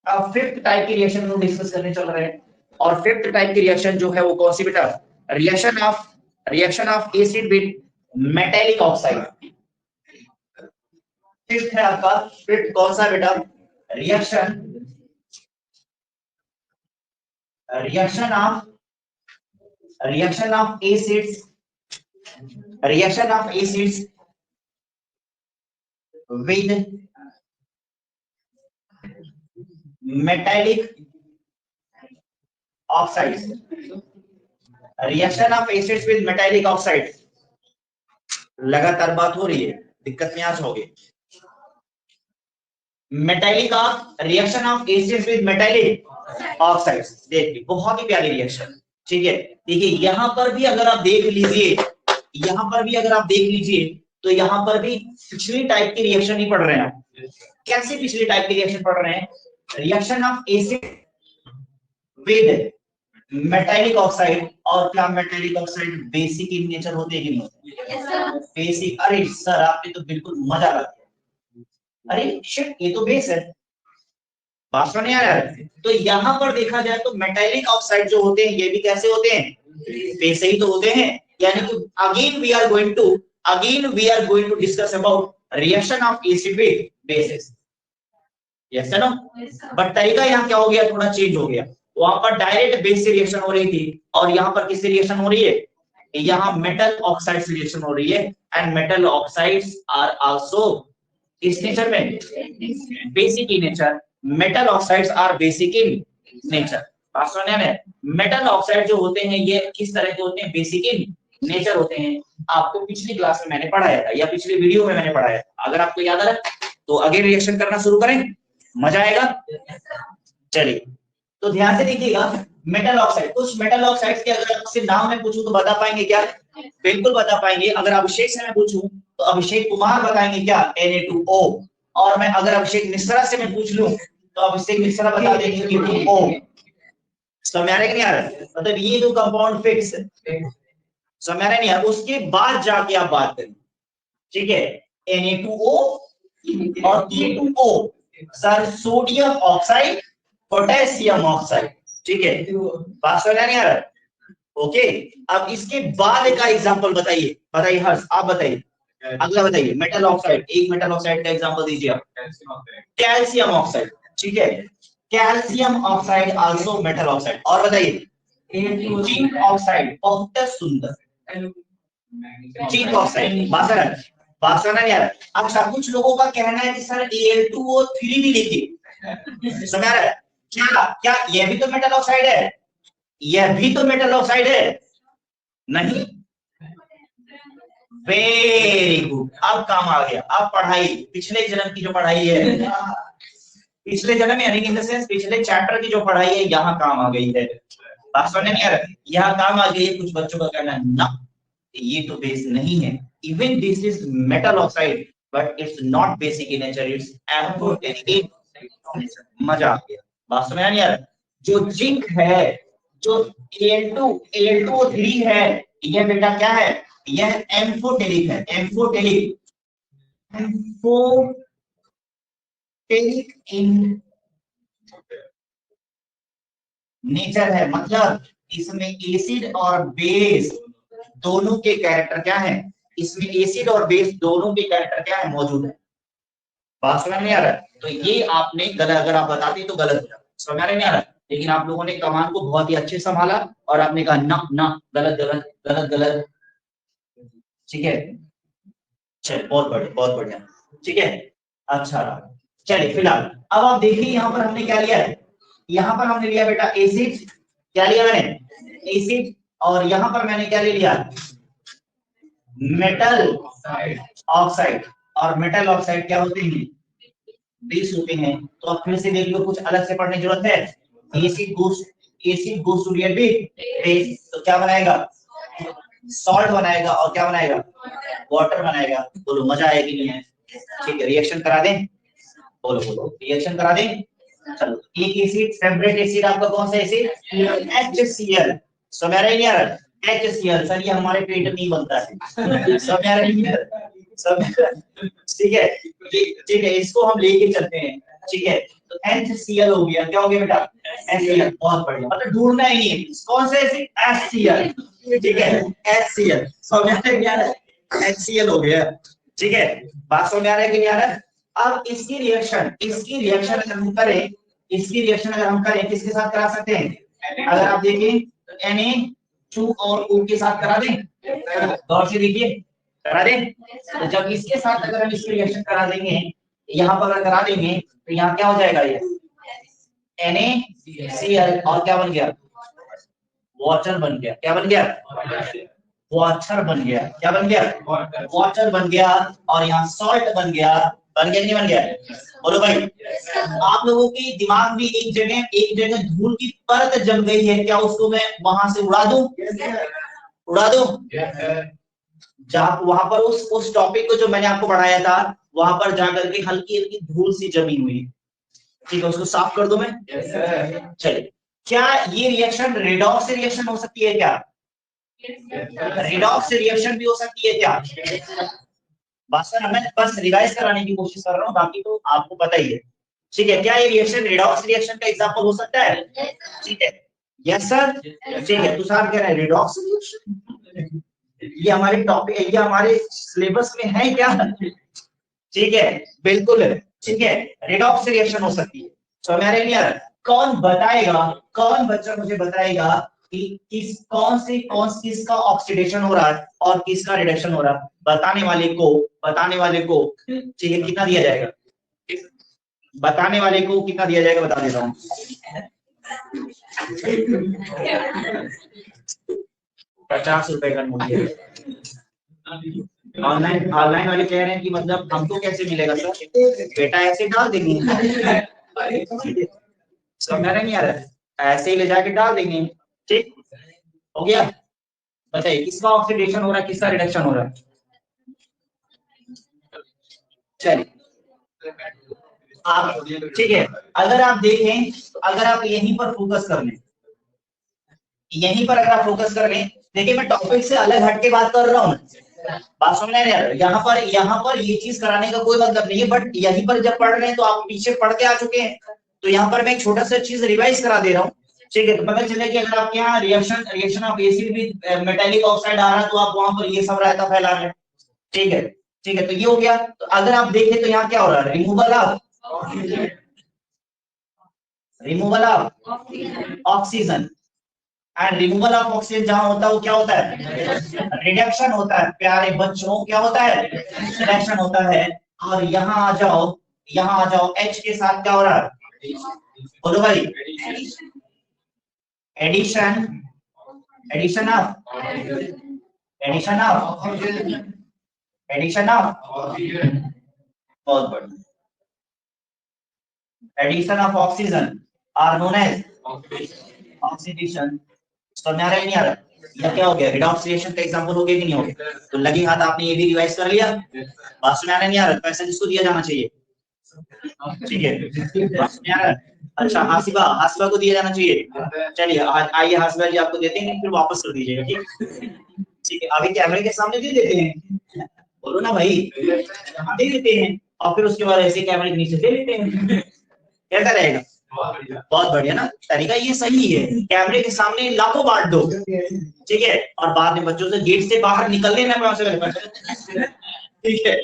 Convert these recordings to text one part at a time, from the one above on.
अब fifth type की reaction हम डिस्कस करने चल रहे हैं, और फिफ्थ टाइप की रिएक्शन जो है वो कौन सी बेटा? Reaction of acid with metallic oxide. Fifth है आपका, फिफ्थ कौन सा बेटा? Reaction of acids with metallic oxides। Reaction of acids with metallic oxide. लगातार बात हो रही है, दिक्कत में आ जाओगे। Metallic of reaction of acids with metallic oxides. देखिए बहुत ही प्यारी रिएक्शन, ठीक है। देखिए यहां पर भी अगर आप देख लीजिए, तो यहां पर भी पिछली टाइप की रिएक्शन ही पढ़ रहे हैं। कैसे पिछली टाइप की रिएक्शन पढ़ रहे हैं? Reaction of acid with metallic oxide. और क्या metallic oxide basic in nature होते हैं कि नहीं होते? बेसिक। अरे सर आपने तो बिल्कुल मजा लगा दिया। अरे शिट, ये तो बेस है, बात नहीं आ रहा है। तो यहां पर देखा जाए तो मेटालिक ऑक्साइड जो होते हैं ये भी कैसे होते हैं? बेस ही तो होते हैं। यानी कि again we are going to discuss about reaction of acid with bases. Yes no? But तरीका यहाँ क्या हो गया? थोड़ा चेंज हो गया। वहां पर डायरेक्ट बेस से रिएक्शन हो रही थी, और यहाँ पर किससे रिएक्शन हो रही है? यहाँ मेटल ऑक्साइड से रिएक्शन हो रही है। And metal oxides are also किस नेचर में? Basic in nature. Metal oxides are basic in nature. बात समझ में? मेटल ऑक्साइड जो होते हैं ये किस तरह के होते हैं? बेसिक इन नेचर होते हैं। आपको पिछली क्लास में मैंने पढ़ाया था, या पिछले वीडियो में मैंने पढ़ाया था। अगर आपको याद आ रहा है तो अगेन रिएक्शन करना शुरू करें, मजा आएगा। चलिए तो ध्यान से देखिएगा, मेटल ऑक्साइड, कुछ मेटल ऑक्साइड्स के अगर आपसे नाम में पूछूं तो बता पाएंगे क्या? बिल्कुल बता पाएंगे। अगर अभिषेक से मैं पूछूं तो अभिषेक कुमार बताएंगे क्या? Na2O। और मैं अगर अभिषेक मिश्रा से मैं पूछ लूं तो अभिषेक मिश्रा बता देंगे कि O। समझ आ रहा है कि नहीं आ रहा? मतलब ये जो कंपाउंड फिक्स समझ आ रहा नहीं आ रहा? उसके बाद जाके आप बात करें, ठीक है। Na2O और Ke2O sir sodium oxide, potassium oxide, ठीक है। बात समझ नहीं आ रहा? ओके। अब इसके बाद का एग्जांपल बताइए, हर्ष आप बताइए। अगला बताइए मेटल ऑक्साइड, एक मेटल ऑक्साइड का एग्जांपल दीजिए आप। कैल्शियम ऑक्साइड, ठीक है। Calcium oxide also metal oxide. और बताइए जिंक ऑक्साइड, बहुत सुंदर। Zinc oxide. बात समझ नहीं आ रहा? अच्छा कुछ लोगों का कहना है कि सर Al2O3 भी लिखिए। समझ आ रहा है? क्या क्या यह भी तो मेटल ऑक्साइड है? यह भी तो मेटल ऑक्साइड है नहीं? वेरी गुड, अब काम आ गया। अब पढ़ाई पिछले जन्म की जो पढ़ाई है, पिछले जन्म यानी इन द सेंस पिछले चैप्टर की जो पढ़ाई है यहाँ काम आ गई है। बात समझ नहीं आ रहा? यहाँ काम आ गई है। कुछ बच्चों का कहना है ना ये तो बेस नहीं है, even this is metal oxide but it's not basic in nature, it's amphoteric. मजा आ गया। बात समझ नहीं आ रहा? जो जिंक है, जो Al2O3 है, यह बेटा क्या है? यह एम्फोटेरिक है। एम्फोटेरिक इन नेचर है। मतलब इसमें एसिड और बेस दोनों के कैरेक्टर क्या है? इसमें एसिड और बेस दोनों के कैरेक्टर क्या है? मौजूद है। बात समझ नहीं आ रहा? तो ये आपने गलत, अगर आप बताते तो गलत हो जाता। समझ नहीं आ रहा? लेकिन आप लोगों ने कमान को बहुत ही अच्छे संभाला और आपने कहा ना ना गलत गलत गलत गलत, ठीक है। चलिए बहुत बढ़िया, बहुत बढ़िया, ठीक है। अच्छा चलिए फिलहाल अब आप देखिए यहाँ पर हमने क्या लिया है? यहाँ पर हमने लिया बेटा एसिड। क्या लिया मैंने? एसिड। और यहाँ पर मैंने क्या ले लिया? Metal oxide. और मेटल ऑक्साइड क्या होते हैं? बेस होते हैं। तो अब फिर से देख लो, कुछ अलग से पढ़ने की जरूरत है? Acid goes to react with base, तो क्या बनाएगा? सॉल्ट बनाएगा। और क्या बनाएगा? वाटर बनाएगा। बोलो मजा आएगी नहीं है? ठीक है, रिएक्शन करा दें? बोलो बोलो रिएक्शन करा दें। चलो एक एसिड, फेवरेट एसिड आपका कौन सा एसिड? HCl। समझ आ रहा है नहीं आ रहा? HCl सर ये हमारे पेट में नहीं बनता है। समझ आ रहा है? सब ठीक है, ठीक है, इसको हम लेके चलते हैं। ठीक है, तो HCl हो गया, क्या हो गया बेटा, HCl, बहुत बढ़िया, मतलब ढूंढना ही नहीं है कौन से एसिड, HCl, ठीक है, HCl, समझ में आ रहा है, HCl हो गया, ठीक है, बात समझ में आ रहा है कि नहीं आ रहा है। अब इसकी रिएक्शन अगर हम करें, किसके साथ करा सकते हैं, अगर आप देखें तो Na2 और O के साथ करा दें, गौर से देखिए, करा दें, तो जब इसके साथ अगर हम इसकी रिएक्शन करा देंगे, यहाँ पर अगर करा देंगे तो यहाँ क्या हो जाएगा, ये NaCl और क्या बन गया, वाटर बन गया, क्या बन गया, वाटर बन गया, क्या बन गया, वाटर बन गया, और यहाँ सॉल्ट बन गया कि नहीं बन गया, बोलो भाई। आप लोगों के दिमाग में एक जगह धूल की परत जम गई है, क्या उसको मैं वहां से उड़ा दूं, जहां वहां पर उस टॉपिक को जो मैंने आपको पढ़ाया था, वहां पर जाकर के हल्की हल्की धूल सी जमी हुई, ठीक है, उसको साफ कर दो मैं, चलिए, क्या ये रिएक्शन रेडॉक्स रिएक्शन हो सकती है क्या, रेडॉक्स रिएक्शन भी हो सकती है क्या, बस मैं बस रिवाइज कराने की कोशिश कर रहा हूँ, बाकी तो आपको पता ही है, ठीक है, क्या ये रिएक्शन रेडॉक्स रिएक्शन का एग्जांपल हो सकता है, ठीक है, यस सर, ठीक है, तुषार कह रहे हैं रेडॉक्स रिएक्शन, ये हमारे टॉपिक, ये हमारे सिलेबस में है क्या, ठीक है, बिल्कुल, ठीक है, रेडॉक्स रिएक्शन हो सकती है, तो मेरे लिए कौन बच्चा मुझे बताएगा कि किसका ऑक्सीडेशन हो रहा है और किसका रिडक्शन हो रहा है, बताने वाले को ठीक है कितना दिया जाएगा, बताने वाले को कितना दिया जाएगा, बता देता हूँ, 50 रुपए का नोट दिया। ऑनलाइन वाले कह रहे हैं कि मतलब हमको कैसे मिलेगा सर, बेटा ऐसे डाल देंगे, समझ नहीं आ रहा है, ऐसे ही ले जाके डाल देंगे, ठीक हो गया, बताइए किसका ऑक्सीडेशन हो रहा है, किसका रिडक्शन हो रहा है, चलिए आप, ठीक है, अगर आप देखें तो अगर आप यहीं पर फोकस कर लें, अगर आप फोकस कर लें, देखिए मैं टॉपिक से अलग हट के बात कर रहा हूँ, बात समझ नहीं आ रहा है, यहाँ पर ये चीज कराने का कोई मतलब नहीं है, बट यहीं पर जब पढ़ रहे हैं तो आप पीछे पढ़ के आ चुके हैं, तो यहाँ पर मैं एक छोटा सा चीज रिवाइज करा दे रहा हूँ, ठीक है, तो पता चले कि अगर आपके यहाँ reaction of acid with metallic oxide आ रहा है, तो आप वहां पर ये सब रायता फैला रहे हैं, ठीक है, तो ये हो गया, तो अगर आप देखें तो यहाँ क्या हो रहा है, removal of oxygen, and removal of oxygen जहां होता है वो क्या होता है, रिडक्शन होता है, प्यारे बच्चों, क्या होता है, रिडक्शन होता है, और यहाँ आ जाओ, H के साथ क्या हो रहा है, बोलो भाई, एडिशन ऑफ बहुत बढ़िया, addition of oxygen are known as oxidation, समझ आ रहा है नहीं आ रहा, यह क्या हो गया, रिडॉक्स रिएक्शन का एग्जांपल हो गया कि नहीं हो गया, तो लगे हाथ आपने ये भी रिवाइज कर लिया, बात में आ रहा नहीं आ रहा, पैसा जिसको दिया जाना चाहिए, ठीक है, बात में आ रहा है, अच्छा हासिबा को दिया जाना चाहिए, चलिए आइए हासिबा जी आपको देते हैं, फिर वापस कर दीजिएगा, ठीक है, अभी कैमरे के सामने दे देते हैं, बोलो ना भाई, दे देते हैं, और फिर उसके बाद ऐसे कैमरे के नीचे दे लेते हैं, कैसा रहेगा, बहुत बढ़िया ना, तरीका ये सही है, कैमरे के सामने लाखों बांट दो, ठीक है, और बाद में बच्चों से गेट से बाहर निकलने में, ठीक है,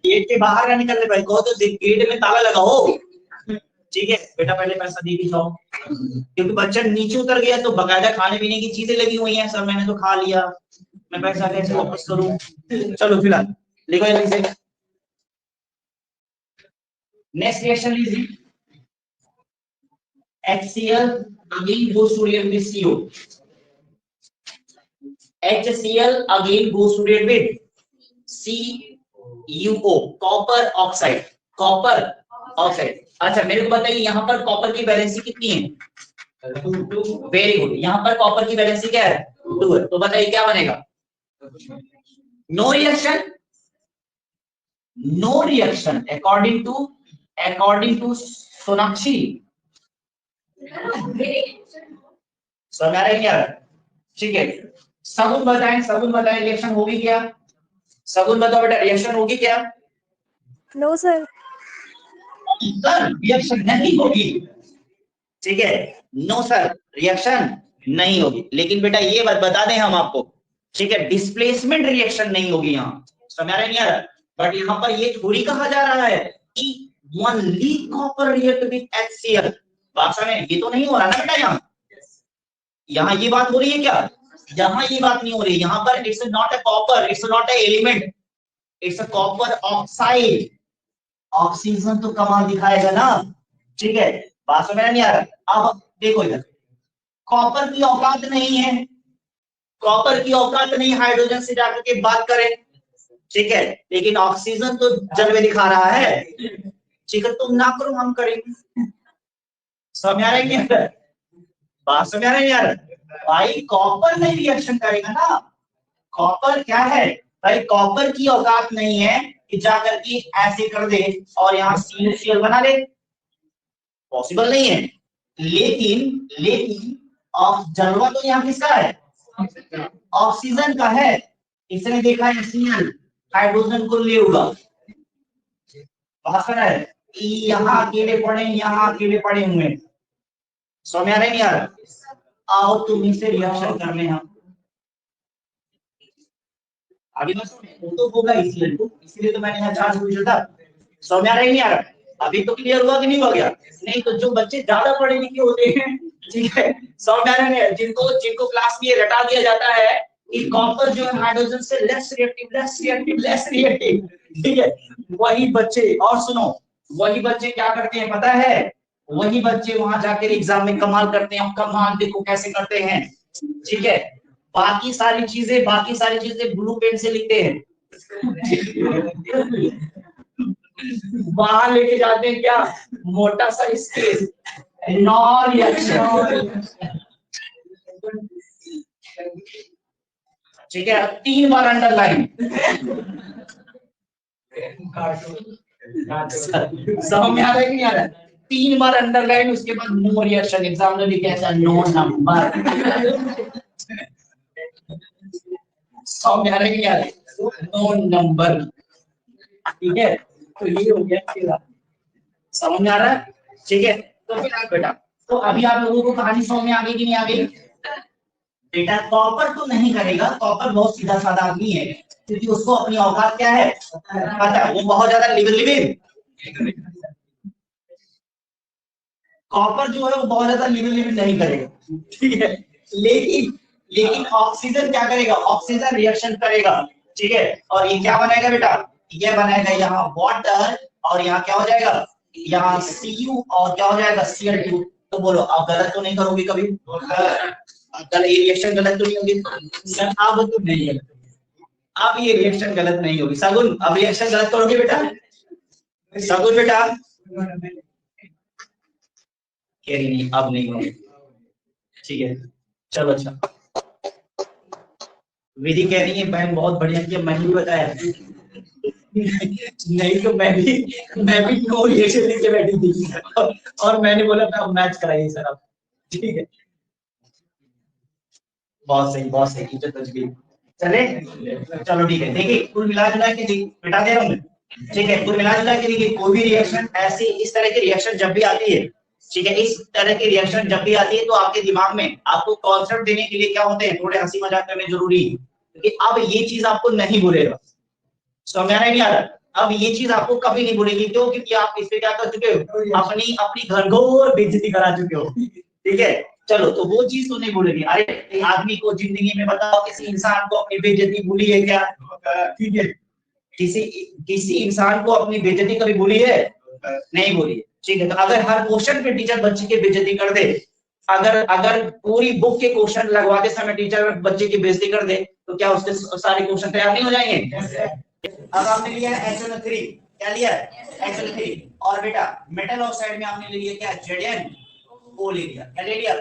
गेट के बाहर ना निकलने भाई, कहो तो गेट में ताला लगाओ, ठीक है, बेटा पहले पैसा दे के जाओ, क्योंकि बच्चा नीचे उतर गया तो बकायदा खाने पीने की चीजें लगी हुई हैं, सर मैंने तो खा लिया, मैं पैसा कैसे वापस करूं, चलो फिलहाल लिखो जल्दी से, नेक्स्ट रिएक्शन लीजिए, HCl again goes to react with CO, HCl again goes to react with CuO, copper oxide, अच्छा मेरे को बताइए यहाँ पर कॉपर की वैलेंसी कितनी है, 2, वेरी गुड, यहाँ पर कॉपर की वैलेंसी क्या है, 2 है, तो बताइए क्या बनेगा, no reaction according to Sonakshi, समझ आ रहा है क्या, ठीक है, सगुन बताएं रिएक्शन होगी क्या, सगुन बताओ बेटा रिएक्शन होगी क्या, नो सर, सर रिएक्शन नहीं होगी, ठीक है, नो सर रिएक्शन नहीं होगी। लेकिन बेटा ये बात बता दें हम आपको, ठीक है, डिस्प्लेसमेंट रिएक्शन नहीं होगी यहाँ, समझ रहे नहीं आ रहा। बट यहाँ पर ये थोड़ी कहा जा रहा है कि only copper react with HCl, बात समझ, ये तो नहीं हो रहा ना बेटा। यहाँ ये बात हो रही है क्या? यहाँ ये बात नहीं हो रही, यहाँ पर it's not a copper, it's not a element, it's a copper oxide. Oxygen तो कमाल दिखाएगा ना, ठीक है, बात समझ नहीं आ रहा। अब देखो इधर, कॉपर की औकात नहीं है, कॉपर की औकात नहीं हाइड्रोजन से जाकर के बात करें, ठीक है, लेकिन ऑक्सीजन तो जलवे दिखा रहा है, ठीक है, तुम ना करो हम करेंगे। समझ आ रहा है क्या? बात समझ आ रहा है यार? भाई कॉपर नहीं रिएक्शन करेगा ना, कॉपर क्या है भाई, कॉपर की औकात नहीं है कि जाकर के ऐसे कर दे और यहाँ CuCl बना ले, पॉसिबल नहीं है। लेकिन लेकिन जलवा तो यहाँ किसका है? ऑक्सीजन का है। इसने देखा है Cl हाइड्रोजन को ले होगा, है यहाँ अकेले पड़े, यहाँ अकेले पड़े हुए, समझ आ रहे नहीं यार? आओ तुम इसे रिएक्शन कर ले, हम आगे तो होगा, इसलिए तो मैंने यहाँ चार्ज पूछा था। समझ आ रहा है नहीं यार? अभी तो क्लियर हुआ कि नहीं हो गया? नहीं तो जो बच्चे ज्यादा पढ़े लिखे होते हैं, ठीक है, समझ आ रहा है, जिनको जिनको क्लास में रटा दिया जाता है कि कॉपर जो है हाइड्रोजन से less reactive, less reactive, less reactive, ठीक है, वही बच्चे, और सुनो, वही बच्चे क्या करते हैं पता है? वही बच्चे वहां जाकर एग्जाम में कमाल करते हैं। कमाल देखो कैसे करते हैं, ठीक है, बाकी सारी चीजें ब्लू पेन से लिखते हैं, वहां लेके जाते हैं क्या, मोटा सा स्केल, नॉन रिएक्शन, ठीक है, 3 बार अंडरलाइन, समझ में आ रहा है कि नहीं आ रहा? 3 बार अंडरलाइन, उसके बाद नो रिएक्शन, एग्जाम में भी कैसा नो नंबर, समझ में आ रहा है कि नहीं आ रहा? नो नंबर, ठीक है, तो ये हो गया खेला, समझ में आ रहा है, ठीक है। तो फिर आप बेटा, तो अभी आप लोगों को कहानी समझ में आ गई कि नहीं आ गई? बेटा कॉपर तो नहीं करेगा, कॉपर बहुत सीधा साधा आदमी है, क्योंकि उसको अपनी औकात क्या है पता है, वो बहुत ज्यादा लिविंग, कॉपर जो है वो बहुत ज्यादा लिविंग नहीं करेगा, ठीक है, लेकिन लेकिन ऑक्सीजन क्या करेगा? ऑक्सीजन रिएक्शन करेगा, ठीक है, और ये क्या बनाएगा बेटा? ये बनाएगा यहाँ वाटर, और यहाँ क्या हो जाएगा? यहाँ Cu, और क्या हो जाएगा? Cl2। तो बोलो आप गलत तो नहीं करोगे कभी? ये रिएक्शन गलत तो नहीं होगी सर? अब तो नहीं है, अब ये रिएक्शन गलत नहीं होगी। सगुन अब रिएक्शन गलत करोगे बेटा? सगुन बेटा कह रही नहीं, अब नहीं होगी, ठीक है, चलो अच्छा। विधि कह रही है बहन बहुत बढ़िया किया, मैंने भी बताया, नहीं तो मैं भी नो रिएक्शन लेके बैठी थी, और मैंने बोला था मैच कराइए सर आप, ठीक है, बहुत सही इज्जत बच गई। चले चलो ठीक है, देखिए कुल मिला जुला के बिठा दे रहा हूँ, ठीक है, कुल मिला जुला के देखिए कोई भी रिएक्शन ऐसी, इस तरह की रिएक्शन जब भी आती है, ठीक है, इस तरह की रिएक्शन जब भी आती है, तो आपके दिमाग में आपको कॉन्सेप्ट देने के लिए क्या होते हैं, थोड़े हंसी मजाक करने जरूरी है, क्योंकि अब ये चीज आपको नहीं भूलेगा, समझ आ रहा है नहीं आ रहा? अब ये चीज आपको कभी नहीं भूलेगी, क्यों? क्योंकि आप इस पे क्या कर चुके हो, अपनी अपनी घरघोर बेइज्जती करा चुके हो, ठीक है, चलो तो वो चीज तो नहीं भूलेगी। अरे आदमी को जिंदगी में बताओ, किसी इंसान को अपनी बेइज्जती भूली है क्या? ठीक है, किसी किसी इंसान को अपनी बेइज्जती कभी भूली है? नहीं भूली है, ठीक है, तो अगर हर क्वेश्चन पे टीचर बच्चे की बेइज्जती कर दे, अगर अगर पूरी बुक के क्वेश्चन लगवाते समय टीचर बच्चे की बेइज्जती कर दे, तो क्या उसके सारे क्वेश्चन तैयार नहीं हो जाएंगे? अब आपने लिया HNO3, क्या लिया? HNO3, और बेटा मेटल ऑक्साइड में आपने ले लिया क्या? ZnO ले लिया, क्या ले लिया?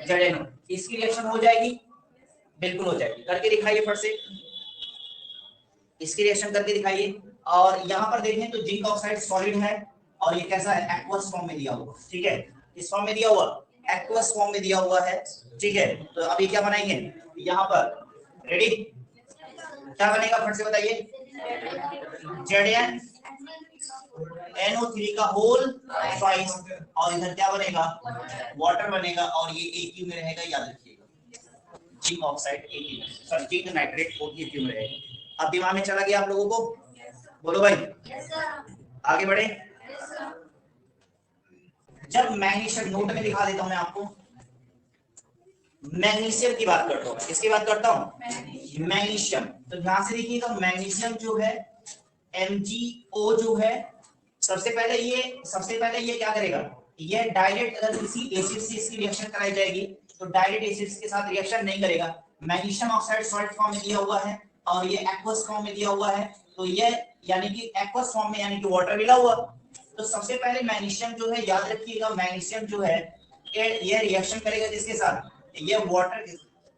ZnO। इसकी रिएक्शन हो जाएगी? बिल्कुल हो जाएगी, करके दिखाइए फट से, इसकी रिएक्शन करके दिखाइए। और यहाँ पर देखें तो जिंक ऑक्साइड सॉलिड है, और ये कैसा है? एक्वस फॉर्म में दिया हुआ, ठीक है, इस फॉर्म में दिया हुआ, एक्वस फॉर्म में दिया हुआ है, ठीक है, तो अभी क्या बनाएंगे यहाँ पर? रेडी? क्या बनेगा फट से बताइए, ZnNO3 का होल ट्वाइस, और इधर क्या बनेगा, वाटर बनेगा, और ये AQ में रहेगा, याद रखिएगा, zinc oxide AQ, sorry zinc nitrate OQ में रहेगा। अब दिमाग में चला गया आप लोगों को, बोलो भाई, आगे बढ़े। जब मैग्नीशियम, नोट में दिखा देता हूं मैं आपको, मैग्नीशियम की बात करता हूं, किसकी बात करता हूं, मैग्नीशियम। तो यहां से देखिएगा मैग्नीशियम जो है MgO जो है, सबसे पहले ये क्या करेगा, ये डायरेक्ट अगर किसी एसिड से इसकी रिएक्शन कराई जाएगी तो डायरेक्ट एसिड के साथ रिएक्शन नहीं करेगा। मैग्नीशियम ऑक्साइड सॉल्ट फॉर्म में दिया हुआ है और ये एक्वस फॉर्म में दिया हुआ है, तो ये यानी कि एक्वस फॉर्म में यानी कि वाटर मिला हुआ। तो सबसे पहले मैग्नीशियम जो है, याद रखिएगा, मैग्नीशियम जो है ये रिएक्शन करेगा जिसके साथ, ये वाटर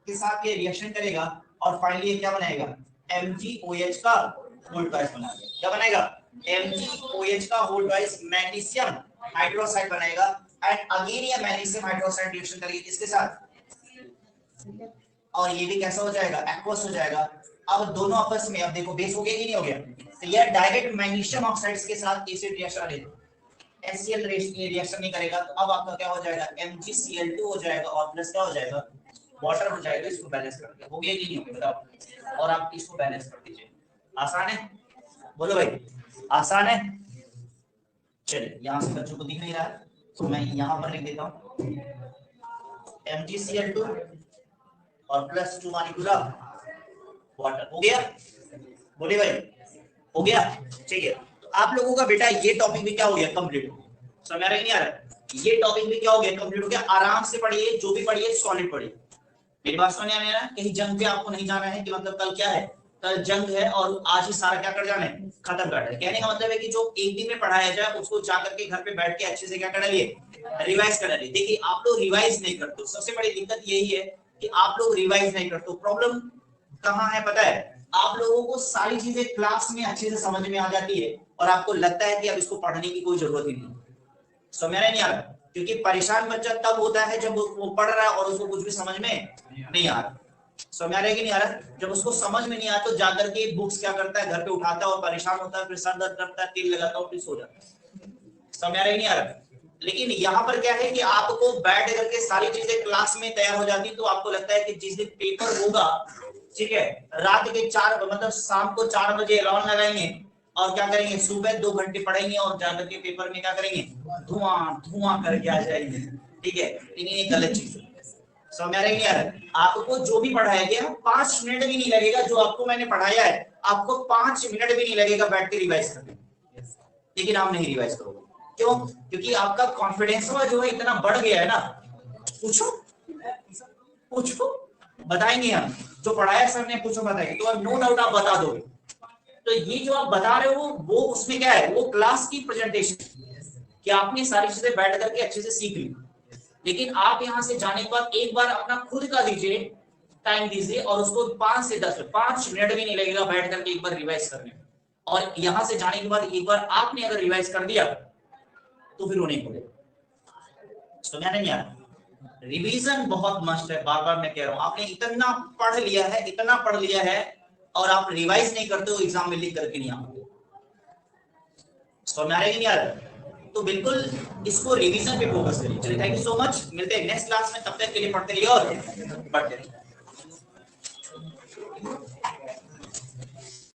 के साथ ये रिएक्शन करेगा और फाइनली ये क्या बनाएगा, MgOH का होल ट्वाइस बनाएगा। क्या बनाएगा, MgOH का होल ट्वाइस मैग्नीशियम हाइड्रोक्साइड बनाएगा। एंड अगेन ये मैग्नीशियम हाइड्रोक्साइड रिएक्शन करेगी किसके साथ, और ये भी कैसा हो जाएगा, एक्वस हो जाएगा। अब दोनों आपस में, अब देखो बेस हो गया कि नहीं हो गया, तो ये डायरेक्ट मैग्नीशियम ऑक्साइड्स के साथ एसिड रिएक्शन करेगा, HCl रिएक्शन नहीं करेगा, तो अब आपका क्या हो जाएगा, MgCl2 हो जाएगा और प्लस क्या हो जाएगा, वाटर हो जाएगा। इसको बैलेंस कर दिया, हो गया कि नहीं हो गया बताओ, और आप इसको बैलेंस कर दीजिए। आसान है, बोलो भाई, आसान है। चलिए यहां से बच्चों को दिख नहीं रहा है तो मैं यहां पर लिख देता हूं, MgCl2 और प्लस 2 मॉलिक्यूल वाटर। हो गया, बोले भाई, हो गया, ठीक है। तो आप लोगों का बेटा ये टॉपिक भी क्या हो गया, कंप्लीट। समझ आ रहा है नहीं आ रहा, ये टॉपिक भी क्या हो गया, कंप्लीट हो गया। आराम से पढ़िए, जो भी पढ़िए सॉलिड पढ़िए। मेरी बात समझ में आ रहा है, कहीं जंग पे आपको नहीं जाना है कि मतलब कल क्या है, कल जंग है और आज ही सारा क्या कर जाना है, खत्म कर देना है। कहने का मतलब है कि जो एक दिन में पढ़ाया जाए उसको जाकर के घर पे बैठ के अच्छे से क्या कर डालिए, रिवाइज कर डालिए। देखिए आप लोग रिवाइज नहीं करते, सबसे बड़ी दिक्कत यही है कि आप लोग रिवाइज नहीं करते। प्रॉब्लम कहाँ है पता है, आप लोगों को सारी चीजें क्लास में अच्छे से समझ में आ जाती है और आपको लगता है कि अब इसको पढ़ने की कोई जरूरत ही नहीं। समझ नहीं आ रहा, क्योंकि परेशान बच्चा तब होता है जब वो पढ़ रहा है और उसको कुछ भी समझ में नहीं आ रहा। समझ आ रहा है कि नहीं आ रहा, जब उसको समझ में नहीं आता तो जाकर के बुक्स क्या करता है, घर पे उठाता है और परेशान होता है, फिर सर दर्द करता है, तेल लगाता है और फिर सो जाता है। समझ आ रहा है नहीं आ रहा। लेकिन यहाँ पर क्या है कि आपको बैठ करके सारी चीजें क्लास में तैयार हो जाती, तो आपको लगता है कि जिस दिन पेपर होगा, ठीक है, रात के 4 मतलब शाम को 4 बजे अलार्म लगाएंगे और क्या करेंगे, सुबह 2 घंटे पढ़ेंगे और जाकर के पेपर में क्या करेंगे, धुआं करके आ जाएंगे। ठीक है, लेकिन ये गलत चीज है। समझ आ रहा है यार, आपको जो भी पढ़ाया गया 5 मिनट भी नहीं लगेगा, जो आपको मैंने पढ़ाया है आपको 5 मिनट भी नहीं लगेगा बैठ के रिवाइज करने, लेकिन आप नहीं रिवाइज करोगे। क्यों? क्योंकि आपका कॉन्फिडेंस जो है इतना बढ़ गया है ना। पूछो पूछो, बताएंगे हम, जो पढ़ाया सर ने, पूछो बताएंगे, तो नो डाउट आप बता दोगे। तो ये जो आप बता रहे हो वो उसमें क्या है, वो क्लास की प्रेजेंटेशन कि आपने सारी चीजें बैठ करके अच्छे से सीख ली। लेकिन आप यहां से जाने के बाद एक बार अपना खुद का दीजिए, टाइम दीजिए और उसको 5 से 10 5 मिनट भी नहीं लगेगा बैठ करके एक बार रिवाइज करने में। और यहां से जाने के बाद एक बार आपने अगर रिवाइज कर दिया तो फिर वो नहीं भूलेगा। समझ नहीं आ रहा, रिवीजन बहुत मस्ट है। बार बार मैं कह रहा हूं, आपने इतना पढ़ लिया है, इतना पढ़ लिया है और आप रिवाइज नहीं करते हो, एग्जाम में लिख करके नहीं आओगे। समझ आ रहा है कि नहीं आ रहा, तो बिल्कुल इसको रिवीजन पे फोकस करिए। चलिए थैंक यू सो मच, मिलते हैं नेक्स्ट क्लास में, तब तक के लिए पढ़ते रहिए और पढ़ते रहिए।